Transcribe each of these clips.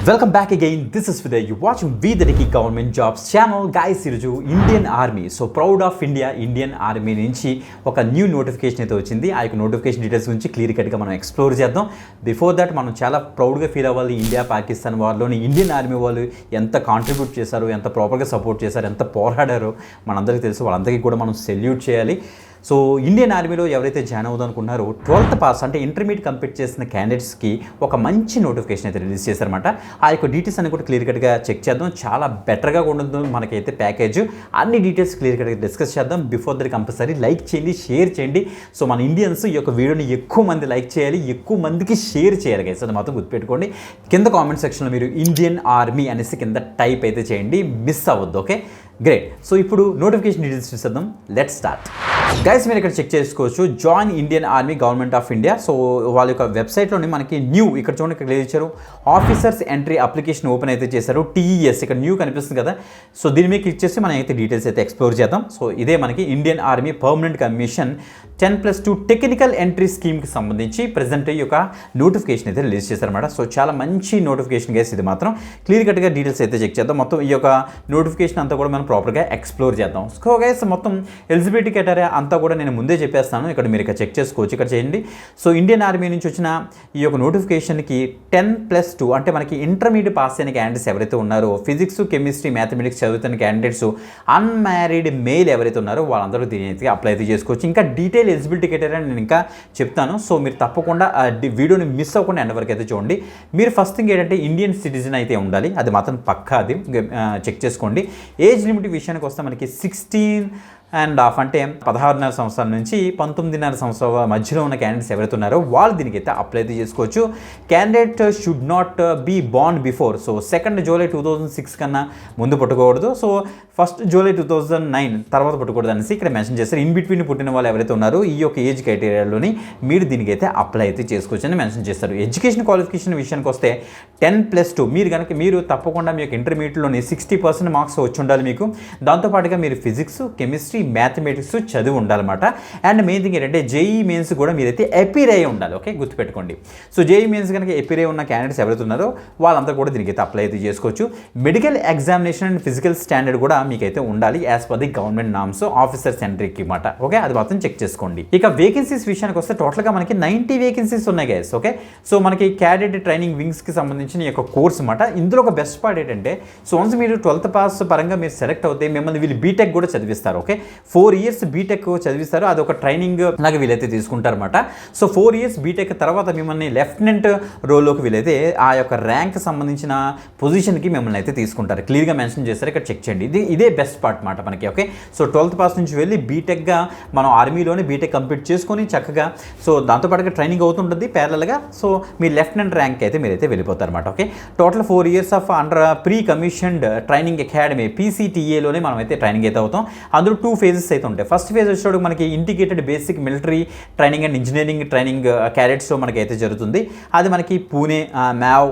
Welcome back again. This is Vidya. You watching V the techie government jobs channel. Guys, ఈరోజు Indian army, so proud of India Indian army నుంచి ఒక new notification అయితే వచ్చింది. ఆ యొక్క notification details గురించి clear కట్గా మనం ఎక్స్ప్లోర్ చేద్దాం. బిఫోర్ దట్ మనం చాలా ప్రౌడ్గా ఫీల్ అవ్వాలి. ఇండియా పాకిస్తాన్ వార్లోని ఇండియన్ ఆర్మీ వాళ్ళు ఎంత కాంట్రిబ్యూట్ చేశారు, ఎంత ప్రాపర్గా సపోర్ట్ చేశారు, ఎంత పోరాడారో మనందరికీ తెలుసు. వాళ్ళందరికీ కూడా మనం సెల్యూట్ చేయాలి. సో ఇండియన్ ఆర్మీలో ఎవరైతే జాయిన్ అవుదాం అనుకున్నారో 12th పాస్ అంటే ఇంటర్మీడియట్ కంప్లీట్ చేసిన క్యాండిడేట్స్కి ఒక మంచి నోటిఫికేషన్ అయితే రిలీజ్ చేశారన్నమాట. ఆ యొక్క డీటెయిల్స్ అన్ని కూడా క్లియర్ కట్గా చెక్ చేద్దాం. చాలా బెటర్గా ఉండదు మనకైతే ప్యాకేజ్. అన్ని డీటెయిల్స్ క్లియర్ కట్గా డిస్కస్ చేద్దాం. బిఫోర్ దట్ కంపల్సరీ లైక్ చేయండి, షేర్ చేయండి. సో మన ఇండియన్స్ ఈ యొక్క వీడియోని ఎక్కువ మంది లైక్ చేయాలి, ఎక్కువ మందికి షేర్ చేయాలి గైస్. అది మాత్రం గుర్తుపెట్టుకోండి. కింద కామెంట్ సెక్షన్లో మీరు ఇండియన్ ఆర్మీ అనేసి కింద టైప్ అయితే చేయండి, మిస్ అవ్వద్దు. Okay, great. సో ఇప్పుడు నోటిఫికేషన్ డీటెయిల్స్ చూసేద్దాం. Let's start. గైస్, మీరు ఇక్కడ చెక్ చేసుకోవచ్చు, join Indian army government of India. So వాళ్ళ యొక్క వెబ్సైట్లోని మనకి న్యూ ఇక్కడ చూడండి, ఇక్కడ ఇచ్చారు ఆఫీసర్స్ ఎంట్రీ అప్లికేషన్ ఓపెన్ అయితే చేశారు. టీఈఎస్ ఇక్కడ న్యూ కనిపిస్తుంది కదా. సో దీని మీద క్లిక్ చేసి మనం అయితే డీటెయిల్స్ అయితే ఎక్స్ప్లోర్ చేద్దాం. సో ఇదే మనకి Indian army permanent commission 10+2 technical entry స్కీమ్కి సంబంధించి ప్రజెంట్ ఈ యొక్క నోటిఫికేషన్ అయితే రిలీజ్ చేశారన్నమాట. సో చాలా మంచి నోటిఫికేషన్ గైస్. ఇది మాత్రం క్లియర్ కట్గా డీటెయిల్స్ అయితే చెక్ చేద్దాం. మొత్తం ఈ యొక్క నోటిఫికేషన్ అంతా కూడా మనం ప్రాపర్గా ఎక్స్ప్లోర్ చేద్దాం. సో గైస్, మొత్తం ఎలిజిబిలిటీ క్రైటీరియా అంతా కూడా నేను ముందే చెప్పేస్తాను. ఇక్కడ మీరు ఇక్కడ చెక్ చేసుకోవచ్చు, ఇక్కడ చేయండి. సో ఇండియన్ ఆర్మీ నుంచి వచ్చిన ఈ యొక్క నోటిఫికేషన్కి 10+2 అంటే మనకి ఇంటర్మీడియట్ పాస్ అయిన క్యాండిడేట్స్ ఎవరైతే ఉన్నారో, ఫిజిక్స్, కెమిస్ట్రీ, మ్యాథమెటిక్స్ చదువుతున్న క్యాండిడేట్స్, అన్మ్యారీడ్ మేల్ ఎవరైతే ఉన్నారో వాళ్ళందరూ దీని అయితే అప్లై అయితే చేసుకోవచ్చు. ఇంకా డీటెయిల్ ఎలిజిబిలిటీ క్రైటీరియా నేను ఇంకా చెప్తాను. సో మీరు తప్పకుండా వీడియోని మిస్ అవ్వకుండా ఎండ్ వరకు అయితే చూడండి. మీరు ఫస్ట్ థింగ్ ఏంటంటే ఇండియన్ సిటిజన్ అయితే ఉండాలి, అది మాత్రం పక్కా. అది చెక్ చేసుకోండి. ఏజ్ లిమిట్ విషయానికి వస్తే మనకి 16.5 అంటే 16.5 సంవత్సరాల నుంచి 19.5 సంవత్సరాల మధ్యలో ఉన్న క్యాండిడేట్స్ ఎవరైతే ఉన్నారో వాళ్ళు దీనికైతే అప్లై అయితే చేసుకోవచ్చు. Candidate should not be born before, so 2 July 2006 కన్నా ముందు పుట్టకూడదు. సో 1 జూలై 2009 తర్వాత పుట్టకూడదు అనేసి ఇక్కడ మెన్షన్ చేస్తారు. ఇన్ బిట్వీన్ పుట్టిన వాళ్ళు ఎవరైతే ఉన్నారో ఈ యొక్క ఏజ్ క్రైటీరియాలోని మీరు దీనికైతే అప్లై అయితే చేసుకోవచ్చు అని మెన్షన్ చేస్తారు. ఎడ్యుకేషన్ క్వాలిఫికేషన్ విషయానికి వస్తే 10+2 మీరు తప్పకుండా మీ యొక్క ఇంటర్మీడియట్లోని 60% మార్క్స్ వచ్చి ఉండాలి మీకు. దాంతోపాటుగా మీరు ఫిజిక్స్, కెమిస్ట్రీ, మ్యాథమెటిక్స్ చదివి ఉండాలన్నమాట. అండ్ మెయిన్ థింగ్ ఏంటంటే జేఈ మెయిన్స్ కూడా మీరైతే అపీర్ అయ్యి ఉండాలి. ఓకే, గుర్తుపెట్టుకోండి. సో జేఈ మెయిన్స్ కనుక అపీర్ అయ్యి ఉన్న క్యాండిడేట్స్ ఎవరైతే ఉన్నారో వాళ్ళంతా కూడా దీనికైతే అప్లై అయితే చేసుకోవచ్చు. Medical examination and physical standard కూడా మీకైతే ఉండాలి as per the government norms officer centric మాట. ఓకే, అది మాత్రం చెక్ చేసుకోండి. ఇక వేకెన్సీస్ విషయానికి వస్తే టోటల్గా మనకి 90 వేకెన్సీస్ ఉన్నాయి గైస్. ఓకే, సో మనకి క్యాడెట్ ట్రైనింగ్ వింగ్స్కి సంబంధించిన ఈ యొక్క కోర్స్ మాట. ఇందులో ఒక బెస్ట్ పార్ట్ ఏంటంటే, సో వన్స్ మీరు 12th పాస్ పరంగా మీరు సెలెక్ట్ అవుతే మిమ్మల్ని వీళ్ళు బీటెక్ కూడా చదివిస్తారు. ఓకే, 4 years బీటెక్ చదివిస్తారు. అది ఒక ట్రైనింగ్ లాగా వీళ్ళైతే తీసుకుంటారన్నమాట. సో 4 years బీటెక్ తర్వాత మిమ్మల్ని లెఫ్టినెంట్ రోల్లోకి వీళ్ళైతే ఆ యొక్క ర్యాంక్ సంబంధించిన పొజిషన్కి మిమ్మల్ని అయితే తీసుకుంటారు. క్లియర్గా మెన్షన్ చేస్తారు, ఇక్కడ చెక్ చేయండి. ఇదే బెస్ట్ పార్ట్ మాట మనకి. ఓకే, సో 12th పాస్ నుంచి వెళ్ళి బీటెక్గా మనం ఆర్మీలోనే బీటెక్ కంప్లీట్ చేసుకొని చక్కగా సో దాంతోపాటుగా ట్రైనింగ్ అవుతుంటుంది ప్యారలల్గా. సో మీ లెఫ్టినెంట్ ర్యాంక్ అయితే మీరైతే వెళ్ళిపోతారన్నమాట. Okay, total 4 years of under pre commissioned training academy PCTAలోనే మనం అయితే ట్రైనింగ్ అయితే అవుతాం. అందులో 2 phases అయితే ఉంటాయి. ఫస్ట్ ఫేజ్ వచ్చేటప్పుడు మనకి integrated basic military training and engineering training క్యాడెట్స్లో మనకి అయితే జరుగుతుంది. అది మనకి పూణే, మ్యావ్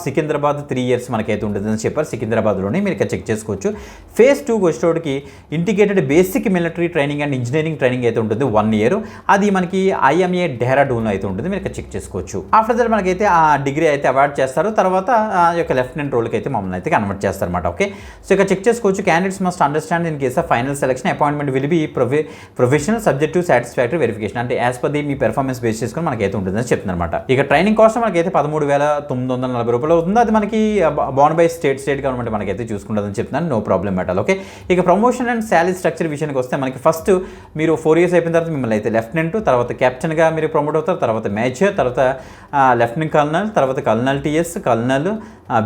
సికింద్రాబాద్ 3 years మనకైతే ఉంటుందని చెప్పారు. సికింద్రాబాద్లోనే మీరు ఇక్కడ చెక్ చేసుకోవచ్చు. ఫేజ్ 2 వచ్చేటోడికి integrated basic military training and engineering training అయితే ఉంటుంది 1 year. అది మనకి IMA డెహ్రాడూన్లో అయితే ఉంటుంది, మీరు ఇక్కడ చెక్ చేసుకోవచ్చు. ఆఫ్టర్ దట్ మనకైతే ఆ డిగ్రీ అయితే అవార్డ్ చేస్తారు. తర్వాత ఆ యొక్క లెఫ్టినెంట్ రోల్కి అయితే మమ్మల్ని అయితే కన్వర్ట్ చేస్తారన్నమాట. ఓకే, సో ఇక్కడ చెక్ చేసుకోవచ్చు. Candidates must understand in case of final selection appointment will be professional subject to satisfactory verification. అంటే యాజ్ పర్ ది మీ పెర్ఫార్మెన్స్ బేస్ చేసుకుని మనకైతే ఉంటుందని చెప్తున్నమాట. ఇక ట్రైనింగ్ కోసం మనకైతే 13,940 రూపాయలు అవుతుంది. అది మనకి బాన్ బై స్టేట్ గవర్నమెంట్ మనకైతే చూసుకుంటుందని చెప్తున్నాను. నో ప్రాబ్లం మెటల్. ఓకే, ఇక ప్రమోషన్ అండ్ శాలరీ స్ట్రక్చర్ విషయానికి వస్తే మనకి ఫస్ట్ మీరు 4 years అయిపోయిన తర్వాత మిమ్మల్ని అయితే లెఫ్టినెంట్, తర్వాత కెప్టెన్గా మీరు ప్రమోట్ అవుతారు, తర్వాత మేజర్, తర్వాత లెఫ్టినెంట్ కల్నల్, తర్వాత కల్నల్ TS, కల్నల్,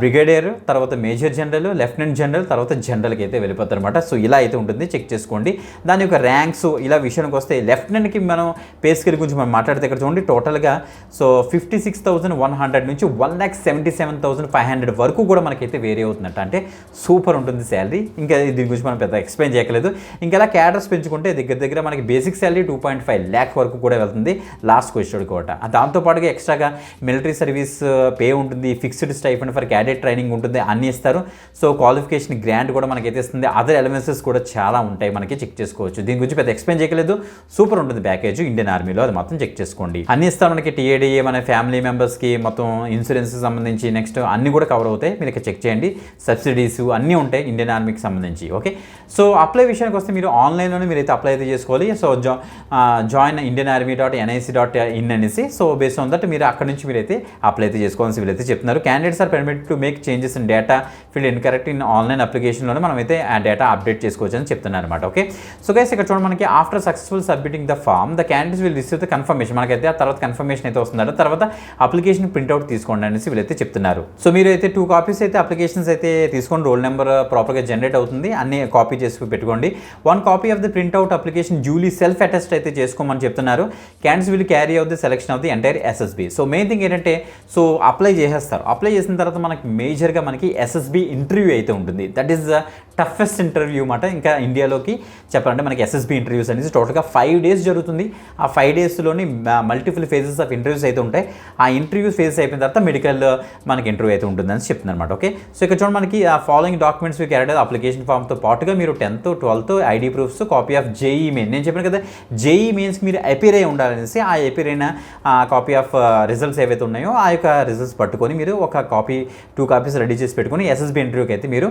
బ్రిగేడియర్, తర్వాత మేజర్ జనరల్, లెఫ్టినెంట్ జనరల్, తర్వాత జనరల్కి అయితే వెళ్ళిపోతారు అనమాట. సో ఇలా అయితే ఉంటుంది, చెక్ చేసుకోండి. దాని యొక్క ర్యాంక్స్ ఇలా విషయానికి వస్తే లెఫ్టినెంట్కి మనం పే స్కేల్ గురించి మనం మాట్లాడితే ఇక్కడ చూడండి టోటల్గా సో 56,100 నుంచి 1,77,500 వరకు కూడా మనకైతే వేరే అవుతున్నట్టు. అంటే సూపర్ ఉంటుంది శాలరీ. ఇంకా దీని గురించి మనం పెద్ద ఎక్స్ప్లెయిన్ చేయట్లేదు. ఇంకా ఇలా క్యాడర్స్ పెంచుకుంటే దగ్గర మనకి బేసిక్ శాలరీ 2.5 lakh వరకు కూడా వెళ్తుంది లాస్ట్కి వచ్చేటోడికి కోట. దాంతోపాటుగా ఎక్స్ట్రాగా మిలిటరీ సర్వీస్ పే ఉంటుంది, fixed stipend for cadet training ఉంటుంది, అన్నీ ఇస్తారు. సో క్వాలిఫికేషన్ గ్రాంట్ కూడా మనకైతే ఇస్తుంది. అదర్ ఎలిమెంట్స్ కూడా చాలా ఉంటాయి మనకి చెక్ చేసుకోవచ్చు. దీని గురించి పెద్ద ఎక్స్ప్లెయిన్ చేయలేదు, సూపర్ ఉంటుంది ప్యాకేజ్ ఇండియన్ ఆర్మీలో, అది మొత్తం చెక్ చేసుకోండి. అన్ని ఇస్తారు మనకి, టీఏడీఏ మన ఫ్యామిలీ మెంబర్స్కి మొత్తం ఇన్సూరెన్స్ సంబంధించి నెక్స్ట్ అన్ని కూడా కవర్ అవుతాయి. మీరు ఇక్కడ చెక్ చేయండి, సబ్సిడీస్ అన్నీ ఉంటాయి ఇండియన్ ఆర్మీకి సంబంధించి. ఓకే, సో అప్లై విషయానికి వస్తే మీరు ఆన్లైన్లోనే మీరైతే అప్లై అయితే చేసుకోవాలి. సో జాయిన్ indianarmy.nic.in అనేసి, సో బేస్డ్ ఆన్ దట్ మీరు అక్కడ నుంచి మీరైతే అప్లై అయితే చేసుకోవాల్సి వీళ్ళైతే చెప్తున్నారు. Candidates are permit to make changes in data field incorrect in online అప్లికేషన్లోనే మనమైతే ఆ డేటా అప్డేట్ చేసుకోవచ్చు అని చెప్తున్నారు అనమాట. ఓకే, సో గైస్ ఇక్కడ చూడండి మనకి after successful submitting the form the candidates will receive the confirmation. మనకైతే ఆ తర్వాత కన్ఫర్మేషన్ అయితే వస్తుందంట, తర్వాత అప్లికేషన్ ప్రింట్అవుట్ తీసుకోండి అనేసి వీళ్ళైతే చెప్తున్నారు. సో మీరు అయితే 2 కాపీస్ అయితే అప్లికేషన్స్ అయితే తీసుకోండి, రోల్ నెంబర్ ప్రాపర్గా జనరేట్ అవుతుంది, అన్ని కాపీ చేసి పెట్టుకోండి. 1 copy of the printout application duly self attest అయితే చేసుకోమని చెప్తున్నారు. Candidates will carry out the selection of the entire SSB. So main thing ఏంటంటే, సో అప్లై చేసేస్తారు, అప్లై చేసిన తర్వాత మనకి మేజర్గా మనకి ఎస్ఎస్బి ఇంటర్వ్యూ అయితే ఉంటుంది. That is the toughest interview అన్నమాట. ఇంకా ఇండియాలోకి చెప్పాలంటే మనకి ఎస్ఎస్బి ఇంటర్వ్యూస్ అనేసి టోటల్గా 5 days జరుగుతుంది. ఆ 5 daysలోని మల్టిపుల్ ఫేజెస్ ఆఫ్ ఇంటర్వ్యూస్ అయితే ఉంటాయి. ఆ ఇంటర్వ్యూ ఫేజెస్ అయిపోయిన తర్వాత మెడికల్ మనకి ఇంటర్వ్యూ అయితే ఉంటుందని చెప్తున్నారు అనమాట. ఓకే, సో ఇక్కడ చూడండి మనకి ఆ ఫాలోయింగ్ డాక్యుమెంట్స్ మీకు క్యారెక్టర్ అప్లికేషన్ ఫామ్తో పాటుగా మీరు 10th 12th ID proofs, copy of JEE main, నేను చెప్పాను కదా జేఈ మెయిన్స్కి మీరు అపీర్ అయి ఉండాలనేసి, ఆ అపీర్ అయిన కాపీ ఆఫ్ రిజల్ట్స్ ఏవైతే ఉన్నాయో ఆ యొక్క రిజల్ట్స్ పట్టుకొని మీరు ఒక కాపీ 2 కాపీస్ రెడీ చేసి పెట్టుకొని ఎస్ఎస్బి ఇంటర్వ్యూకి అయితే మీరు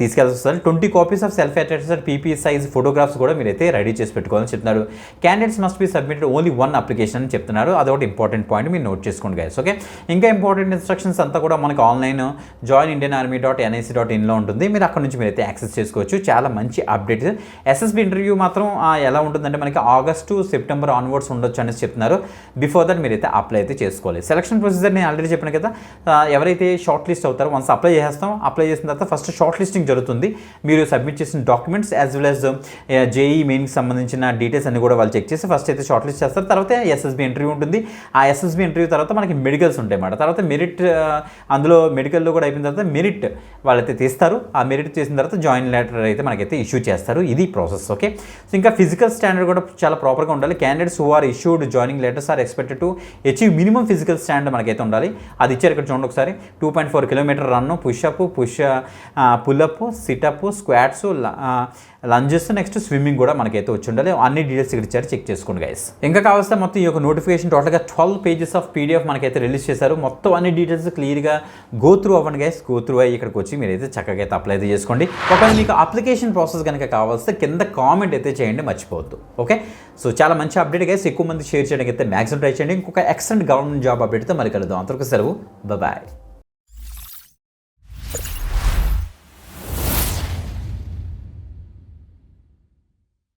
తీసుకెళ్ళాల్సి వస్తుంది. 20 copies of self attested PP size photographs కూడా మీరైతే రెడీ చేసి పెట్టుకోవాలని చెప్తున్నారు. Candidates must be submitted only 1 application అని చెప్తున్నారు. అదొకటి ఇంపార్టెంట్ పాయింట్, మీరు నోట్ చేసుకోండి గైస్. ఓకే, ఇంకా ఇంపార్టెంట్ ఇన్స్ట్రక్షన్స్ అంతా కూడా మనకి ఆన్లైన్ joinindianarmy.nic.in ఉంటుంది, మీరు అక్కడ నుంచి మీరైతే యాక్సెస్ చేసుకోవచ్చు. చాలా మంచి అప్డేట్స్. ఎస్ఎస్బి ఇంటర్వ్యూ మాత్రం ఎలా ఉంటుందంటే మనకి ఆగస్టు సెప్టెంబర్ ఆన్వర్డ్స్ ఉండొచ్చు అనేసి చెప్తున్నారు. బిఫోర్ దట్ మీరైతే అప్లై అయితే చేసుకోవాలి. సెలక్షన్ ప్రొసీజర్ నేను ఆల్రెడీ చెప్పాను కదా, ఎవరైతే షార్ట్ లిస్ట్ అవుతారో వన్స్ అప్లై చేస్తాం, అప్లై చేసిన తర్వాత ఫస్ట్ షార్ట్ లిస్టింగ్ జరుగుతుంది. మీరు సబ్మిట్ చేసిన documents as well as JEE మెయిన్కి సంబంధించిన డీటెయిల్స్ అన్ని కూడా వాళ్ళు చెక్ చేసి ఫస్ట్ అయితే షార్ట్ లిస్ట్ చేస్తారు. తర్వాత ఎస్ఎస్బి ఇంటర్వ్యూ ఉంటుంది. ఆ ఎస్ఎస్బి ఇంటర్వ్యూ తర్వాత మనకి మెడికల్స్ ఉంటాయి అన్నమాట. తర్వాత మెరిట్, అందులో మెడికల్లో కూడా అయిపోయిన తర్వాత మెరిట్ వాళ్ళైతే తీస్తారు. ఆ మెరిట్ చేసిన తర్వాత జాయిన్ లెటర్ అయితే మనకైతే ఇష్యూ చేస్తారు. ఇది ప్రాసెస్. ఓకే, సో ఇంకా ఫిజికల్ స్టాండర్డ్ కూడా చాలా ప్రాపర్గా ఉండాలి. Candidates who are issued joining letters are expected to achieve minimum physical standard మనకైతే ఉండాలి. అది ఇచ్చారు ఇక్కడ చూడండి ఒకసారి. 2.4 kilometre run, pull up, sit up, squats, lunges, next swimming కూడా మనకైతే వచ్చి ఉండాలి. అన్ని డీటెయిల్స్ ఇక్కడ ఇచ్చారు, చెక్ చేసుకోండి గైస్. ఇంకా కావాల్సిన మొత్తం ఈ యొక్క నోటిఫికేషన్ టోటల్గా 12 pages ఆఫ్ పీడిఎఫ్ మనకైతే రిలీజ్ చేశారు. మొత్తం అన్ని డీటెయిల్స్ క్లియర్గా గో త్రూ అవ్వండి గైస్. గో త్రూ అయ్యి ఇక్కడికి వచ్చి మీరైతే చక్కగా అయితే అప్లై అయితే చేసుకోండి. ఒకవేళ మీకు అప్లికేషన్ ప్రాసెస్ కనుక కావాల్స్తే కింద కామెంట్ అయితే చేయండి, మర్చిపోవద్దు. ఓకే, సో చాలా మంచి అప్డేట్ గైస్. ఎక్కువ మంది షేర్ చేయడానికి అయితే మ్యాక్సిమం ట్రై చేయండి. ఇంకొక ఎక్సలెంట్ గవర్నమెంట్ జాబ్ అప్డేట్తో మరి కలుద్దాం. అంతవరకు సెలవు, బాయ్.